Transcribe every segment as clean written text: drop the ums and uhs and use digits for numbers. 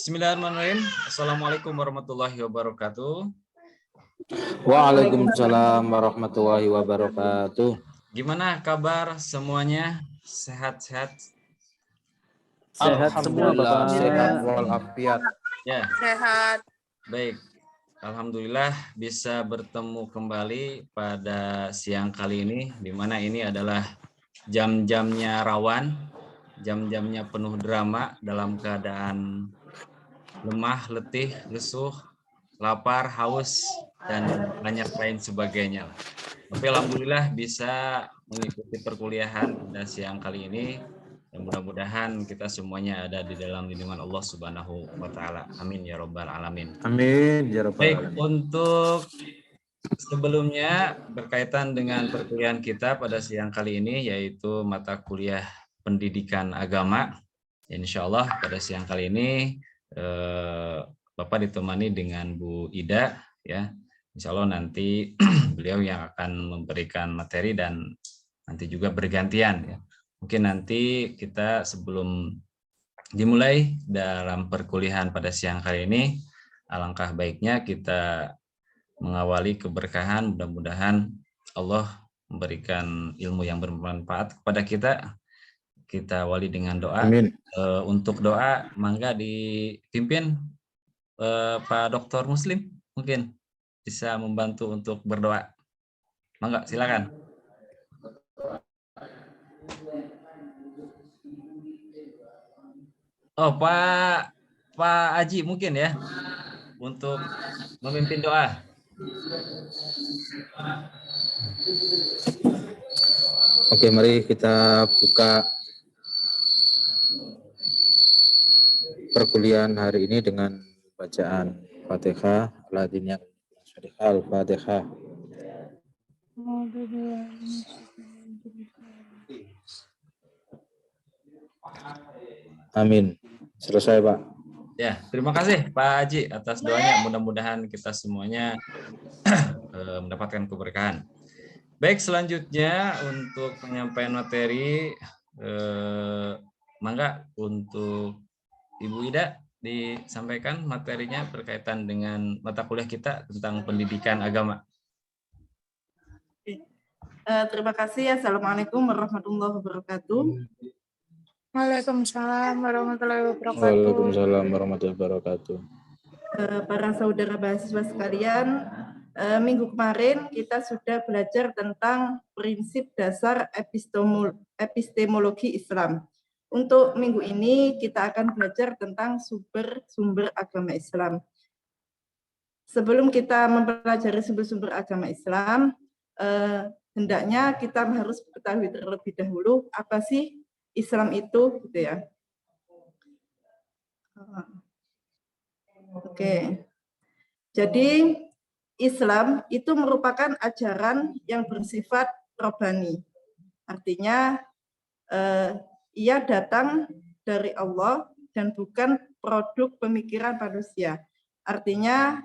Bismillahirrahmanirrahim. Assalamualaikum warahmatullahi wabarakatuh. Waalaikumsalam warahmatullahi wabarakatuh. Gimana kabar semuanya? Sehat-sehat? Sehat semua Alhamdulillah, Bapak. sehat walafiat. Ya, Sehat. baik. Alhamdulillah bisa bertemu kembali pada siang kali ini, di mana ini adalah jam-jamnya rawan, jam-jamnya penuh drama dalam keadaan lemah, letih, lesuh, lapar, haus, dan banyak lain sebagainya. Tapi alhamdulillah bisa mengikuti perkuliahan pada siang kali ini. Dan mudah-mudahan kita semuanya ada di dalam lindungan Allah Subhanahu wa taala. Amin ya rabbal alamin. Amin ya rabbal Baik, alamin. untuk sebelumnya berkaitan dengan perkuliahan kita pada siang kali ini, yaitu mata kuliah pendidikan agama. Insya Allah pada siang kali ini Bapak ditemani dengan Bu Ida, ya. Insya Allah nanti beliau yang akan memberikan materi dan nanti juga bergantian, ya. Mungkin nanti kita sebelum dimulai dalam perkuliahan pada siang kali ini, alangkah baiknya kita mengawali keberkahan. Mudah-mudahan Allah memberikan ilmu yang bermanfaat kepada kita. Kita awali dengan doa. Amin. Untuk doa, mangga dipimpin Pak Dr. Muslim, mungkin bisa membantu untuk berdoa. Mangga, silakan. Oh, Pak Aji mungkin ya, untuk memimpin doa. Oke, mari kita buka perkuliahan hari ini dengan bacaan Fatihah. Al-Fatihah. Amin. Selesai, Pak. Ya, terima kasih Pak Haji atas doanya. Mudah-mudahan kita semuanya mendapatkan keberkahan. Baik, selanjutnya untuk penyampaian materi, mangga untuk Ibu Ida disampaikan materinya berkaitan dengan mata kuliah kita tentang pendidikan agama. Terima kasih. Assalamualaikum warahmatullahi wabarakatuh. Waalaikumsalam warahmatullahi wabarakatuh. Waalaikumsalam warahmatullahi wabarakatuh. Para saudara mahasiswa sekalian, minggu kemarin kita sudah belajar tentang prinsip dasar epistemologi Islam. Untuk minggu ini kita akan belajar tentang sumber-sumber agama Islam. Sebelum kita mempelajari sumber-sumber agama Islam, hendaknya kita harus mengetahui terlebih dahulu apa sih Islam itu, gitu ya. Oke. Jadi Islam itu merupakan ajaran yang bersifat robbani. Artinya ia datang dari Allah dan bukan produk pemikiran manusia. Artinya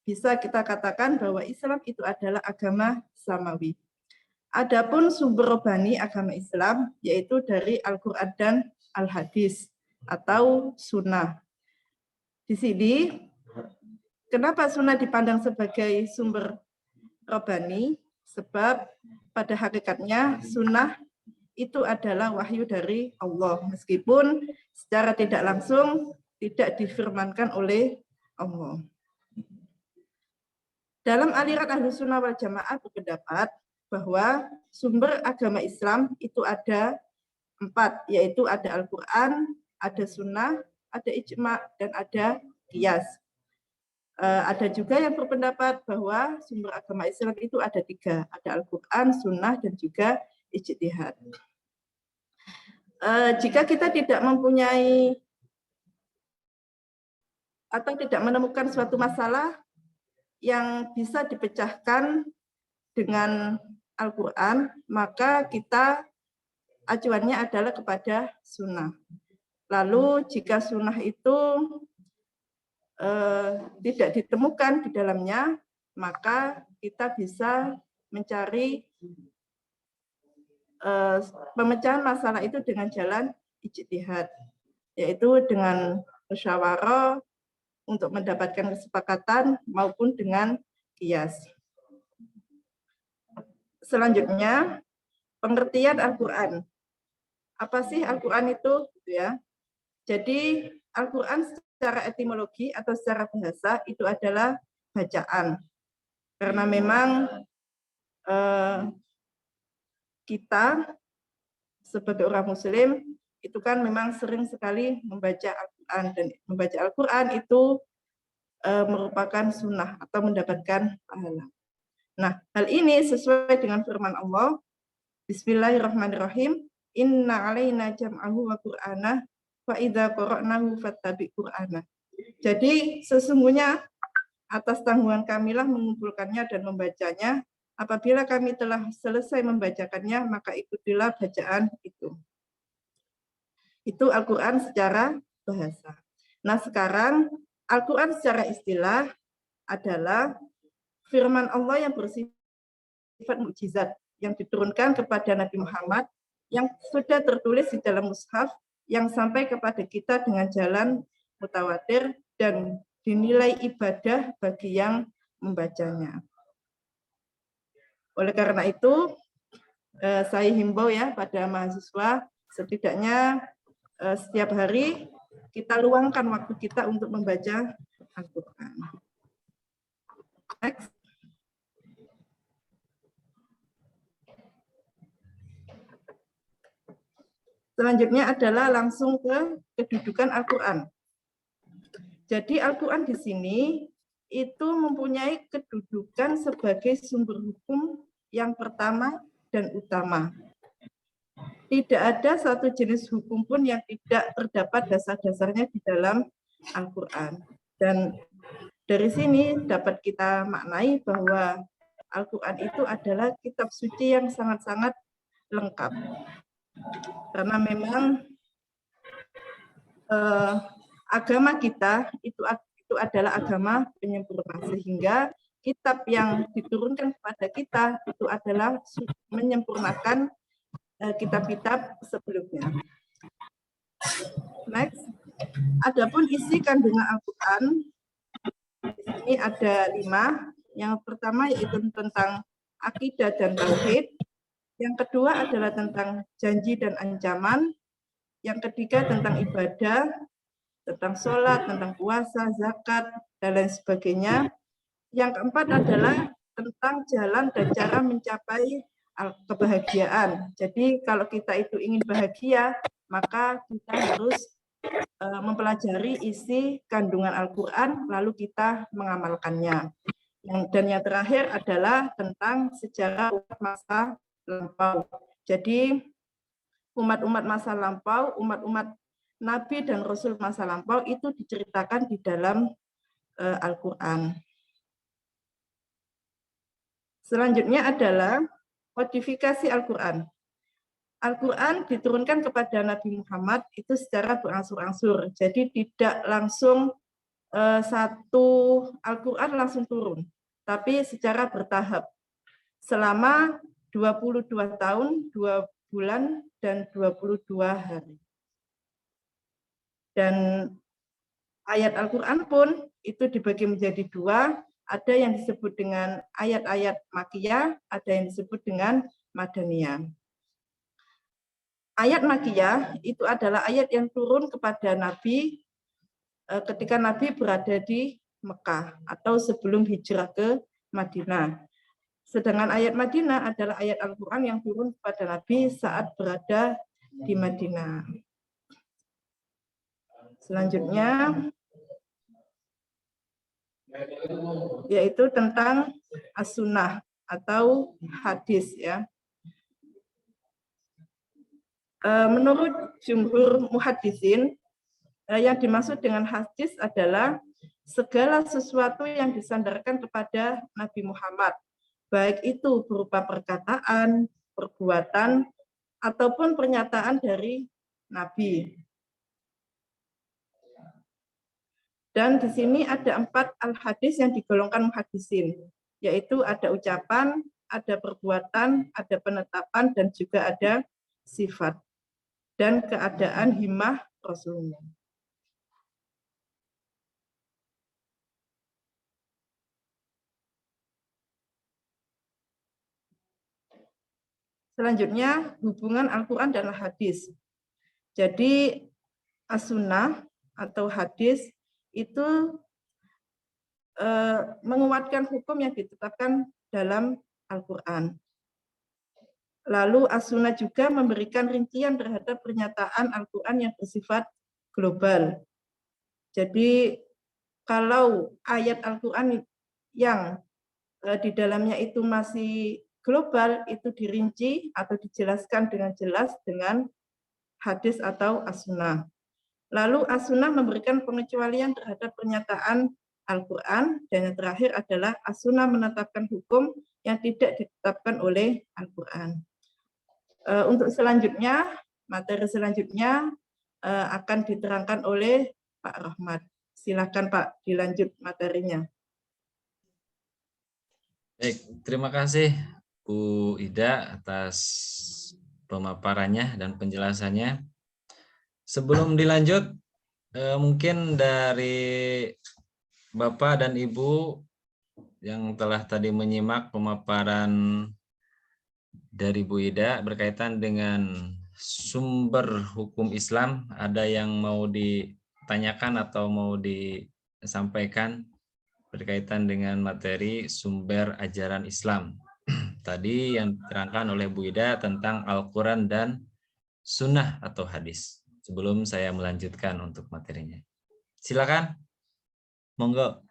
bisa kita katakan bahwa Islam itu adalah agama samawi. Adapun sumber robbani agama Islam yaitu dari Al-Quran dan Al-Hadis atau sunnah. Di sini, kenapa sunnah dipandang sebagai sumber robbani? Sebab pada hakikatnya sunnah itu adalah wahyu dari Allah, meskipun secara tidak langsung tidak difirmankan oleh Allah. Dalam aliran Ahlus Sunnah wal Jamaah berpendapat bahwa sumber agama Islam itu ada 4, yaitu ada Al-Quran, ada Sunnah, ada Ijma, dan ada Qiyas. Ada juga yang berpendapat bahwa sumber agama Islam itu ada 3, ada Al-Quran, Sunnah, dan juga Ijtihad. Jika kita tidak mempunyai atau tidak menemukan suatu masalah yang bisa dipecahkan dengan Al-Quran, maka kita acuannya adalah kepada sunnah. Lalu jika sunnah itu tidak ditemukan di dalamnya, maka kita bisa mencari pemecahan masalah itu dengan jalan ijtihad, yaitu dengan musyawarah untuk mendapatkan kesepakatan maupun dengan qiyas. Selanjutnya, pengertian Al-Quran. Apa sih Al-Quran itu? Ya. Jadi Al-Quran secara etimologi atau secara bahasa itu adalah bacaan. Karena memang kita sebagai orang Muslim itu kan memang sering sekali membaca Al-Quran, dan membaca Al-Quran itu merupakan sunnah atau mendapatkan pahala. Nah, hal ini sesuai dengan firman Allah, Bismillahirrahmanirrahim, Inna alaina jam'ahu wa qur'anah fa idza qara'nahu fattabi' qur'anah. Jadi sesungguhnya atas tanggungan kamilah mengumpulkannya dan membacanya. Apabila kami telah selesai membacakannya, maka ikutilah bacaan itu. Itu Al-Quran secara bahasa. Nah, sekarang Al-Quran secara istilah adalah firman Allah yang bersifat mukjizat yang diturunkan kepada Nabi Muhammad, yang sudah tertulis di dalam mushaf, yang sampai kepada kita dengan jalan mutawatir dan dinilai ibadah bagi yang membacanya. Oleh karena itu, saya himbau ya pada mahasiswa, setidaknya setiap hari kita luangkan waktu kita untuk membaca Al-Quran. Next. Selanjutnya adalah langsung ke kedudukan Al-Quran. Jadi Al-Quran di sini itu mempunyai kedudukan sebagai sumber hukum yang pertama dan utama. Tidak ada satu jenis hukum pun yang tidak terdapat dasar-dasarnya di dalam Al-Quran. Dan dari sini dapat kita maknai bahwa Al-Quran itu adalah kitab suci yang sangat-sangat lengkap. Karena memang agama kita itu adalah agama penyempurna, sehingga kitab yang diturunkan kepada kita itu adalah menyempurnakan kitab-kitab sebelumnya. Next. Adapun isi kandungan Al-Quran, di sini ada 5. Yang pertama yaitu tentang akidah dan tauhid. Yang kedua adalah tentang janji dan ancaman. Yang ketiga tentang ibadah, tentang sholat, tentang puasa, zakat, dan lain sebagainya. Yang keempat adalah tentang jalan dan cara mencapai kebahagiaan. Jadi kalau kita itu ingin bahagia, maka kita harus mempelajari isi kandungan Al-Quran, lalu kita mengamalkannya. Dan yang terakhir adalah tentang sejarah umat masa lampau. Jadi umat-umat masa lampau, umat-umat Nabi dan Rasul masa lampau itu diceritakan di dalam Al-Quran. Selanjutnya adalah kodifikasi Al-Quran. Al-Quran diturunkan kepada Nabi Muhammad itu secara berangsur-angsur. Jadi tidak langsung satu Al-Quran langsung turun, tapi secara bertahap. Selama 22 tahun, 2 bulan, dan 22 hari. Dan ayat Al-Quran pun itu dibagi menjadi 2, ada yang disebut dengan ayat-ayat Makkiyah, ada yang disebut dengan Madaniyah. Ayat Makkiyah itu adalah ayat yang turun kepada Nabi ketika Nabi berada di Mekah atau sebelum hijrah ke Madinah. Sedangkan ayat Madinah adalah ayat Al-Quran yang turun kepada Nabi saat berada di Madinah. Selanjutnya, yaitu tentang as-sunnah atau hadis ya. Menurut jumhur muhaddisin, yang dimaksud dengan hadis adalah segala sesuatu yang disandarkan kepada Nabi Muhammad, baik itu berupa perkataan, perbuatan, ataupun pernyataan dari Nabi. Dan di sini ada 4 al-hadis yang digolongkan muhaddisin, yaitu ada ucapan, ada perbuatan, ada penetapan, dan juga ada sifat dan keadaan himmah Rasulullah. Selanjutnya, hubungan Al-Quran dan hadis. Jadi, as-sunnah atau hadis itu menguatkan hukum yang ditetapkan dalam Al-Quran. Lalu as-sunnah juga memberikan rincian terhadap pernyataan Al-Quran yang bersifat global. Jadi kalau ayat Al-Quran yang di dalamnya itu masih global, itu dirinci atau dijelaskan dengan jelas dengan hadis atau as-sunnah. Lalu as-sunnah memberikan pengecualian terhadap pernyataan Al-Quran, dan yang terakhir adalah as-sunnah menetapkan hukum yang tidak ditetapkan oleh Al-Quran. Untuk selanjutnya, materi selanjutnya akan diterangkan oleh Pak Rahmat. Silakan Pak, dilanjut materinya. Baik, terima kasih Bu Ida atas pemaparannya dan penjelasannya. Sebelum dilanjut, mungkin dari Bapak dan Ibu yang telah tadi menyimak pemaparan dari Bu Ida berkaitan dengan sumber hukum Islam, ada yang mau ditanyakan atau mau disampaikan berkaitan dengan materi sumber ajaran Islam. Tadi yang diterangkan oleh Bu Ida tentang Al-Quran dan Sunnah atau hadis. Sebelum saya melanjutkan untuk materinya. Silakan. Monggo.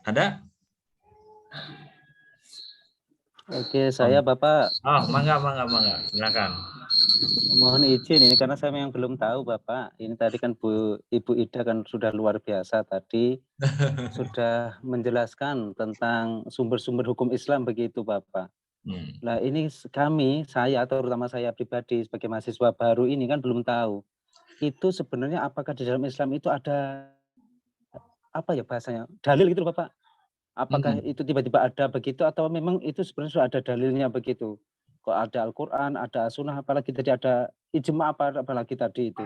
Ada? Oke, saya Bapak Oh, mangga. Silakan. mohon izin ini karena saya yang belum tahu Bapak. Ini tadi kan Ibu Ida kan sudah luar biasa tadi sudah menjelaskan tentang sumber-sumber hukum Islam begitu Bapak. Nah ini saya terutama saya pribadi sebagai mahasiswa baru ini kan belum tahu. Itu sebenarnya apakah di dalam Islam itu ada apa ya bahasanya? Dalil gitu loh Bapak. Apakah itu tiba-tiba ada begitu atau memang itu sebenarnya sudah ada dalilnya begitu? Kok ada Al-Quran, ada Sunnah, apalagi tadi ada ijma apalagi tadi itu.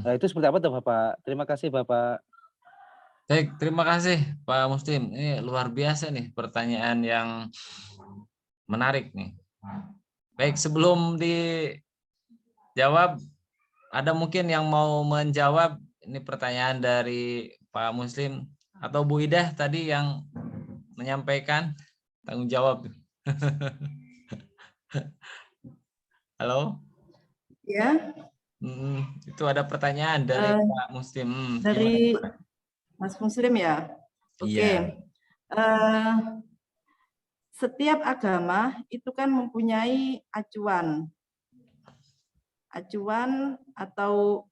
Nah, itu seperti apa tuh Bapak? Terima kasih Bapak. Baik, terima kasih Pak Muslim. Ini luar biasa nih pertanyaan yang menarik nih. Baik, sebelum dijawab, ada mungkin yang mau menjawab ini pertanyaan dari Pak Muslim atau Bu Ida tadi yang menyampaikan tanggung jawab. Halo? Ya. Itu ada pertanyaan dari Pak Muslim. Dari Mas Muslim ya. Oke. Iya. Setiap agama itu kan mempunyai acuan atau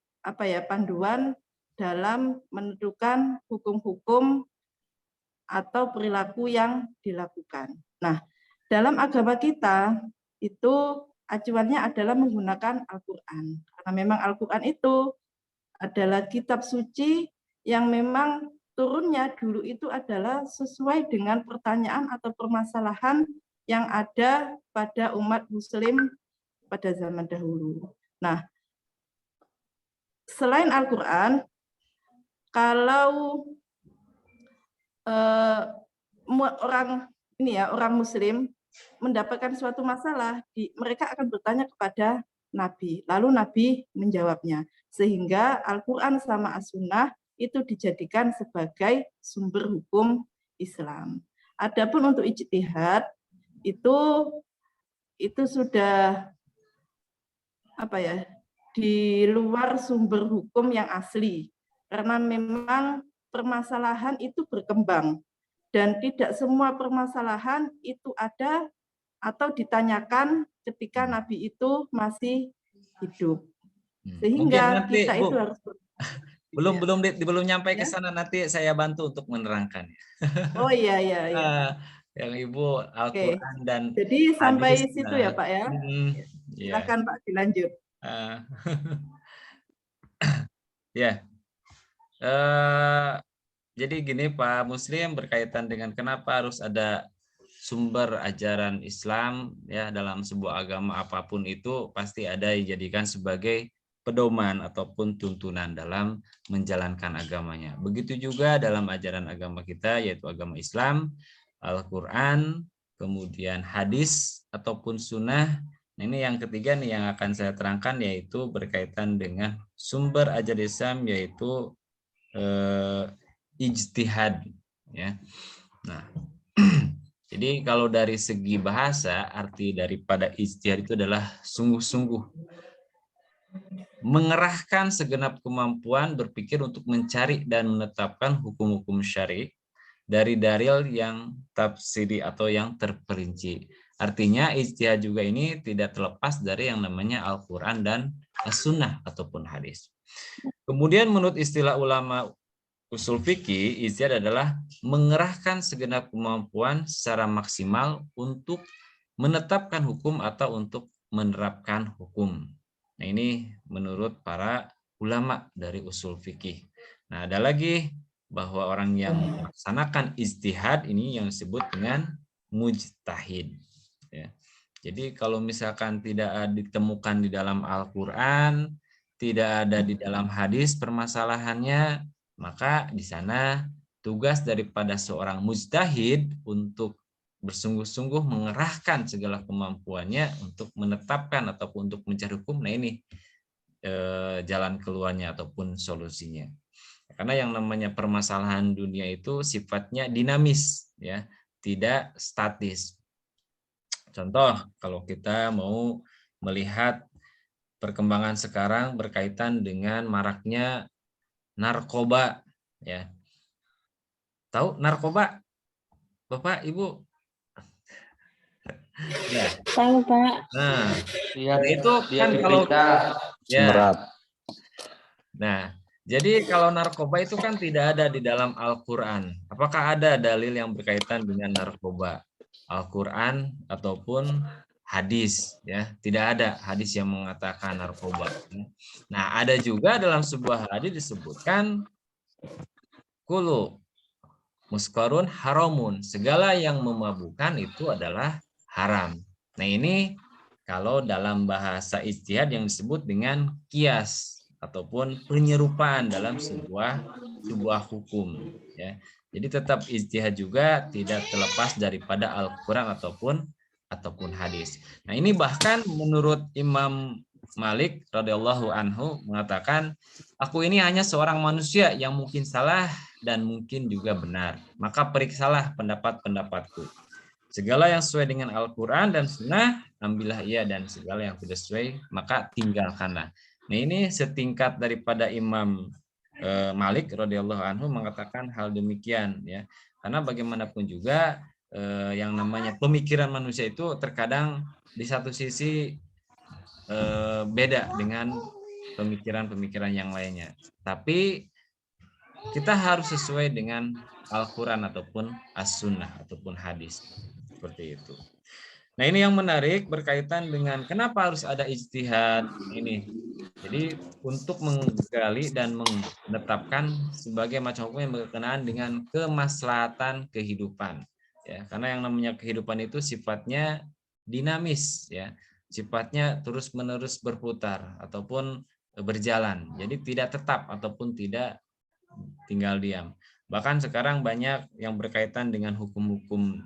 panduan dalam menentukan hukum-hukum atau perilaku yang dilakukan. Nah, dalam agama kita itu acuannya adalah menggunakan Al-Quran. Karena memang Al-Quran itu adalah kitab suci yang memang turunnya dulu itu adalah sesuai dengan pertanyaan atau permasalahan yang ada pada umat muslim pada zaman dahulu. Nah, selain Al-Quran, kalau orang muslim mendapatkan suatu masalah, mereka akan bertanya kepada Nabi, lalu Nabi menjawabnya. Sehingga Al-Quran sama As-Sunnah itu dijadikan sebagai sumber hukum Islam. Adapun untuk ijtihad itu sudah di luar sumber hukum yang asli, karena memang permasalahan itu berkembang dan tidak semua permasalahan itu ada atau ditanyakan ketika Nabi itu masih hidup. Sehingga nanti, kita Bu, itu harus belum nyampe ke sana, nanti saya bantu untuk menerangkan. Oh iya. Yang Ibu Al-Quran dan jadi sampai hadis, situ ya Pak ya. Silakan Pak dilanjut. Ya. Jadi gini Pak Muslim, berkaitan dengan kenapa harus ada sumber ajaran Islam ya dalam sebuah agama apapun itu pasti ada dijadikan sebagai pedoman ataupun tuntunan dalam menjalankan agamanya. Begitu juga dalam ajaran agama kita, yaitu agama Islam, Al-Quran, kemudian hadis ataupun sunnah. Nah, ini yang ketiga nih yang akan saya terangkan, yaitu berkaitan dengan sumber ajaran Islam, yaitu ijtihad. Ya. Nah, jadi kalau dari segi bahasa, arti daripada ijtihad itu adalah sungguh-sungguh mengerahkan segenap kemampuan berpikir untuk mencari dan menetapkan hukum-hukum syar'i dari dalil yang tafsiri atau yang terperinci. Artinya ijtihad juga ini tidak terlepas dari yang namanya Al-Quran dan As-Sunnah ataupun hadis. Kemudian menurut istilah ulama usul fikih, ijtihad adalah mengerahkan segenap kemampuan secara maksimal untuk menetapkan hukum atau untuk menerapkan hukum. Nah, ini menurut para ulama dari usul fikih. Nah, ada lagi bahwa orang yang melaksanakan ijtihad ini yang disebut dengan mujtahid. Ya. Jadi kalau misalkan tidak ditemukan di dalam Al-Quran, tidak ada di dalam hadis permasalahannya, maka di sana tugas daripada seorang mujtahid untuk bersungguh-sungguh mengerahkan segala kemampuannya untuk menetapkan ataupun untuk mencari hukum. Nah, ini jalan keluarnya ataupun solusinya. Karena yang namanya permasalahan dunia itu sifatnya dinamis, ya, tidak statis. Contoh, kalau kita mau melihat perkembangan sekarang berkaitan dengan maraknya narkoba, ya. Tahu narkoba, Bapak, Ibu? Ya. Tahu, Pak. Nah, Iya, itu kan kalau ya. Semerat. Nah, jadi kalau narkoba itu kan tidak ada di dalam Al-Quran. Apakah ada dalil yang berkaitan dengan narkoba? Al-Quran ataupun hadis, ya, tidak ada hadis yang mengatakan narkoba. Nah, ada juga dalam sebuah hadis disebutkan kulu muskarun haramun, segala yang memabukkan itu adalah haram. Nah, ini kalau dalam bahasa ijtihad yang disebut dengan kias ataupun penyerupaan dalam sebuah hukum, ya. Jadi tetap ijtihad juga tidak terlepas daripada Al-Quran ataupun hadis. Nah, ini bahkan menurut Imam Malik radhiyallahu anhu mengatakan, aku ini hanya seorang manusia yang mungkin salah dan mungkin juga benar. Maka periksalah pendapat-pendapatku. Segala yang sesuai dengan Al-Quran dan Sunnah, ambillah ia, dan segala yang tidak sesuai, maka tinggalkanlah. Nah, ini setingkat daripada Imam Malik radhiyallahu anhu mengatakan hal demikian, ya. Karena bagaimanapun juga yang namanya pemikiran manusia itu terkadang di satu sisi beda dengan pemikiran-pemikiran yang lainnya. Tapi kita harus sesuai dengan Al-Quran ataupun As-Sunnah ataupun hadis. Seperti itu. Nah, ini yang menarik berkaitan dengan kenapa harus ada ijtihad ini. Jadi untuk menggali dan menetapkan sebagai macam hukum yang berkenaan dengan kemaslahatan kehidupan. Ya, karena yang namanya kehidupan itu sifatnya dinamis, ya, sifatnya terus-menerus berputar ataupun berjalan. Jadi tidak tetap ataupun tidak tinggal diam. Bahkan sekarang banyak yang berkaitan dengan hukum-hukum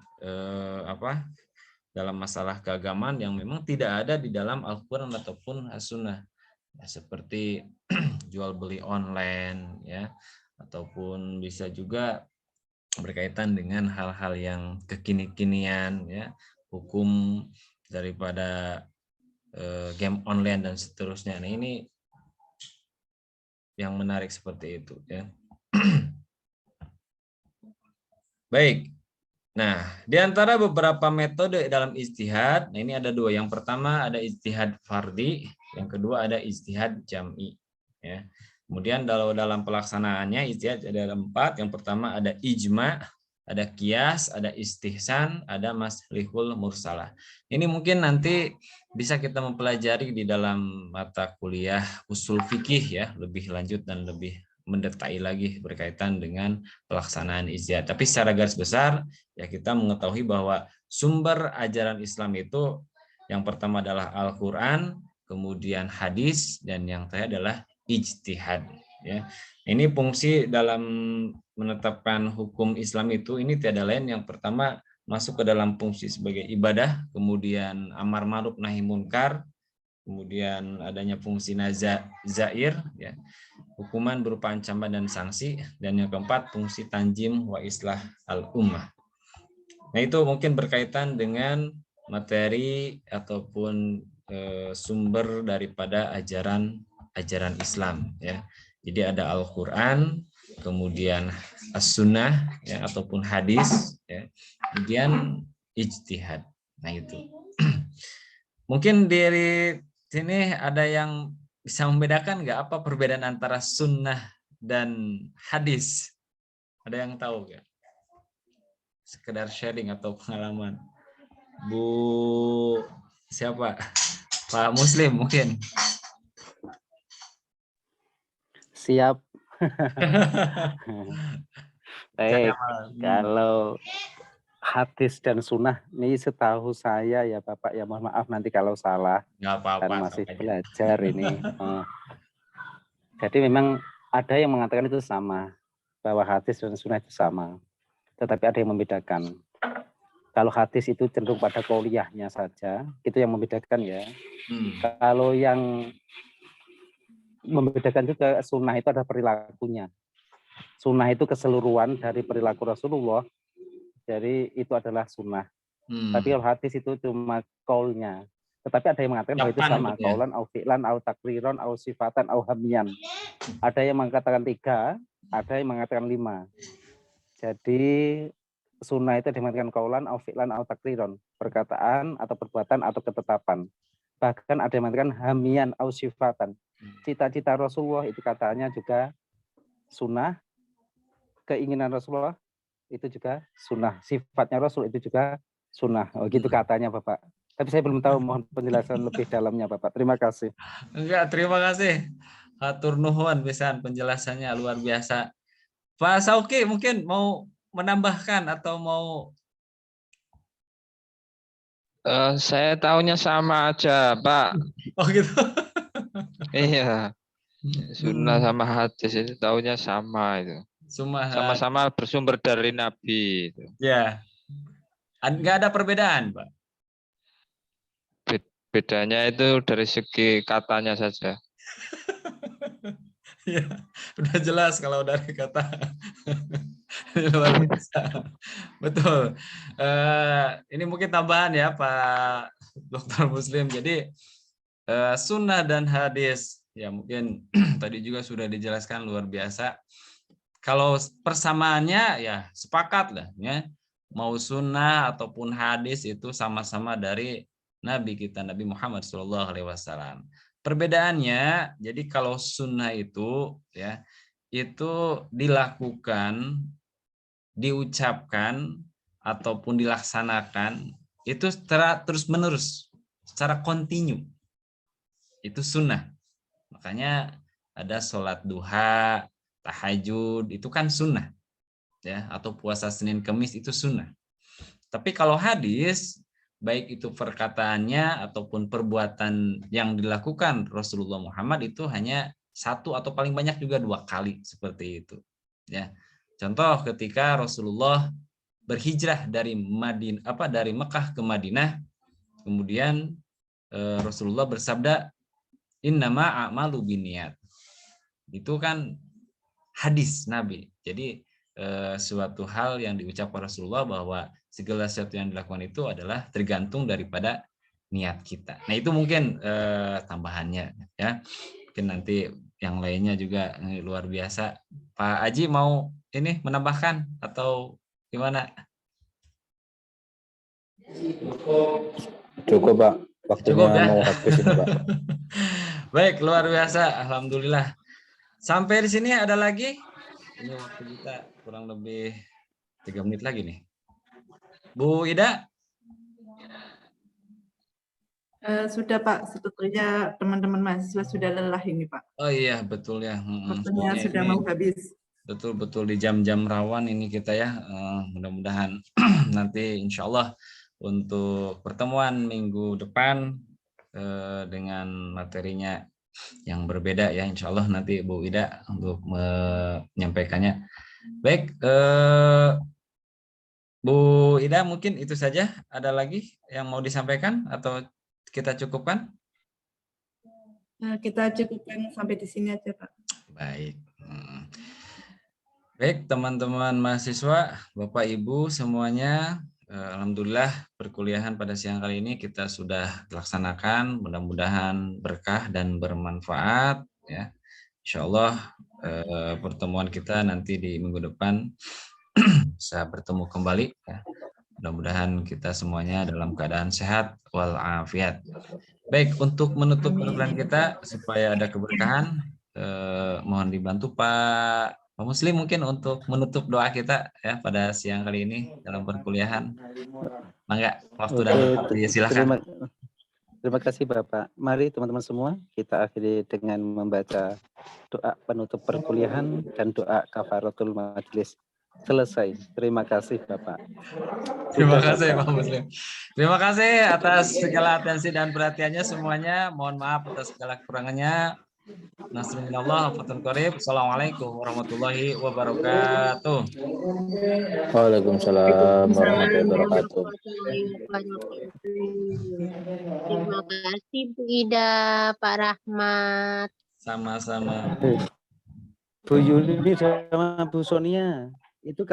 dalam masalah keagamaan yang memang tidak ada di dalam Al-Quran ataupun As-Sunnah. Ya, seperti jual beli online, ya, ataupun bisa juga berkaitan dengan hal-hal yang kekini-kinian, ya, hukum daripada game online dan seterusnya. Nah, ini yang menarik seperti itu, ya. Baik. Nah, di antara beberapa metode dalam ijtihad, nah ini ada dua. Yang pertama ada ijtihad fardhi, yang kedua ada ijtihad jam'i, ya. Kemudian dalam pelaksanaannya ijtihad ada 4. Yang pertama ada ijma, ada qiyas, ada istihsan, ada maslihul mursalah. Ini mungkin nanti bisa kita mempelajari di dalam mata kuliah usul fikih, ya, lebih lanjut dan lebih mendetail lagi berkaitan dengan pelaksanaan ijtihad. Tapi secara garis besar, ya, kita mengetahui bahwa sumber ajaran Islam itu yang pertama adalah Al-Quran, kemudian hadis, dan yang terakhir adalah ijtihad. Ya, ini fungsi dalam menetapkan hukum Islam itu ini tiada lain. Yang pertama masuk ke dalam fungsi sebagai ibadah, kemudian amar ma'ruf nahi munkar, kemudian adanya fungsi zair, ya, hukuman berupa ancaman dan sanksi, dan yang keempat fungsi tanjim wa islah al ummah. Nah, itu mungkin berkaitan dengan materi ataupun sumber daripada ajaran Islam, ya. Jadi ada Al-Qur'an, kemudian As-Sunnah, ya, ataupun hadis, ya, kemudian ijtihad. Nah, itu. Mungkin dari sini ada yang bisa membedakan nggak apa perbedaan antara sunnah dan hadis? Ada yang tahu nggak? Sekedar sharing atau pengalaman. Bu siapa? Pak Muslim mungkin. Siap. Baik, kalau hadis dan sunnah ini setahu saya ya Bapak, ya mohon maaf nanti kalau salah, Nggak apa-apa, kan masih aja. belajar ini. Jadi memang ada yang mengatakan itu sama, bahwa hadis dan sunnah itu sama, tetapi ada yang membedakan. Kalau hadis itu cenderung pada qauliyahnya saja, itu yang membedakan ya. Kalau yang membedakan juga sunnah itu ada perilakunya. Sunnah itu keseluruhan dari perilaku Rasulullah, jadi itu adalah sunnah. Tapi kalau hadis itu cuma qaulnya. Tetapi ada yang mengatakan bahwa itu sama, qaulan au fi'lan au takriron au sifatan au hamiyan. Ada yang mengatakan 3, ada yang mengatakan 5. Jadi sunnah itu dimengatakan qaulan au fi'lan au takriron, perkataan atau perbuatan atau ketetapan. Bahkan ada yang mengatakan hamiyan au sifatan. Cita-cita Rasulullah itu katanya juga sunnah, keinginan Rasulullah itu juga sunnah, sifatnya Rasul itu juga sunnah. Oh gitu katanya Bapak. Tapi saya belum tahu, mohon penjelasan lebih dalamnya Bapak. Terima kasih. Enggak, terima kasih. Hatur nuhun pisan penjelasannya luar biasa. Pak Sauki mungkin mau menambahkan atau mau? Saya tahunya sama aja, Pak. Oh gitu. Iya. Sunnah sama hadis itu tahunya sama itu. Sama-sama bersumber dari Nabi itu. Ya. Enggak ada perbedaan, Pak. Bedanya itu dari segi katanya saja. Ya, udah jelas kalau dari kata. Luar biasa. Betul. Ini mungkin tambahan ya Pak Dr. Muslim. Jadi sunnah dan hadis ya mungkin tadi juga sudah dijelaskan luar biasa. Kalau persamaannya ya sepakat lah ya. Mau sunnah ataupun hadis itu sama-sama dari Nabi kita, Nabi Muhammad SAW. Perbedaannya, jadi kalau sunnah itu ya itu dilakukan, diucapkan ataupun dilaksanakan itu secara terus-menerus, secara kontinu. Itu sunnah. Makanya ada sholat duha, tahajud, itu kan sunnah. Ya, atau puasa Senin Kemis itu sunnah. Tapi kalau hadis, baik itu perkataannya ataupun perbuatan yang dilakukan Rasulullah Muhammad itu hanya 1 atau paling banyak juga 2 kali seperti itu. Ya, contoh ketika Rasulullah berhijrah dari dari Mekah ke Madinah, kemudian Rasulullah bersabda, innama a'malu binniyat. Itu kan hadis Nabi. Jadi suatu hal yang diucapkan Rasulullah bahwa segala sesuatu yang dilakukan itu adalah tergantung daripada niat kita. Nah itu mungkin tambahannya ya. Mungkin nanti yang lainnya juga luar biasa. Pak Aji mau ini menambahkan atau gimana? Cukup Pak. Waktunya Cukup, ya? mau habis ini Pak. Baik, luar biasa. Alhamdulillah. Sampai di sini ada lagi? Ini waktu kita kurang lebih 3 menit lagi nih. Bu Ida? Sudah Pak, sebetulnya teman-teman mahasiswa sudah lelah ini Pak. Oh iya, betul ya. Waktunya sudah mau habis. Betul-betul di jam-jam rawan ini kita ya. Mudah-mudahan nanti insya Allah untuk pertemuan minggu depan dengan materinya yang berbeda ya, insya Allah nanti Bu Ida untuk menyampaikannya. Baik, Bu Ida mungkin itu saja. Ada lagi yang mau disampaikan atau kita cukupkan? Kita cukupkan sampai di sini aja, Pak. Baik. Baik, teman-teman mahasiswa, Bapak Ibu semuanya, alhamdulillah perkuliahan pada siang kali ini kita sudah laksanakan, mudah-mudahan berkah dan bermanfaat ya. Insya Allah pertemuan kita nanti di minggu depan bisa bertemu kembali ya. Mudah-mudahan kita semuanya dalam keadaan sehat walafiat. Baik, untuk menutup perkuliahan kita supaya ada keberkahan, mohon dibantu Pak Muslim mungkin untuk menutup doa kita ya pada siang kali ini dalam perkuliahan. Mangga, waktu dan silakan. Terima kasih Bapak. Mari teman-teman semua kita akhiri dengan membaca doa penutup perkuliahan dan doa kafaratul majelis. Selesai. Terima kasih Bapak. Terima kasih Pak Muslim. Terima kasih atas segala atensi dan perhatiannya semuanya. Mohon maaf atas segala kekurangannya. Nasrullah, Fathul Qarib. Assalamualaikum warahmatullahi wabarakatuh. Waalaikumsalam warahmatullahi wabarakatuh. Terima kasih Bu Ida, Pak Rahmat. Sama-sama. Bu Yuli sama Bu Sonia itu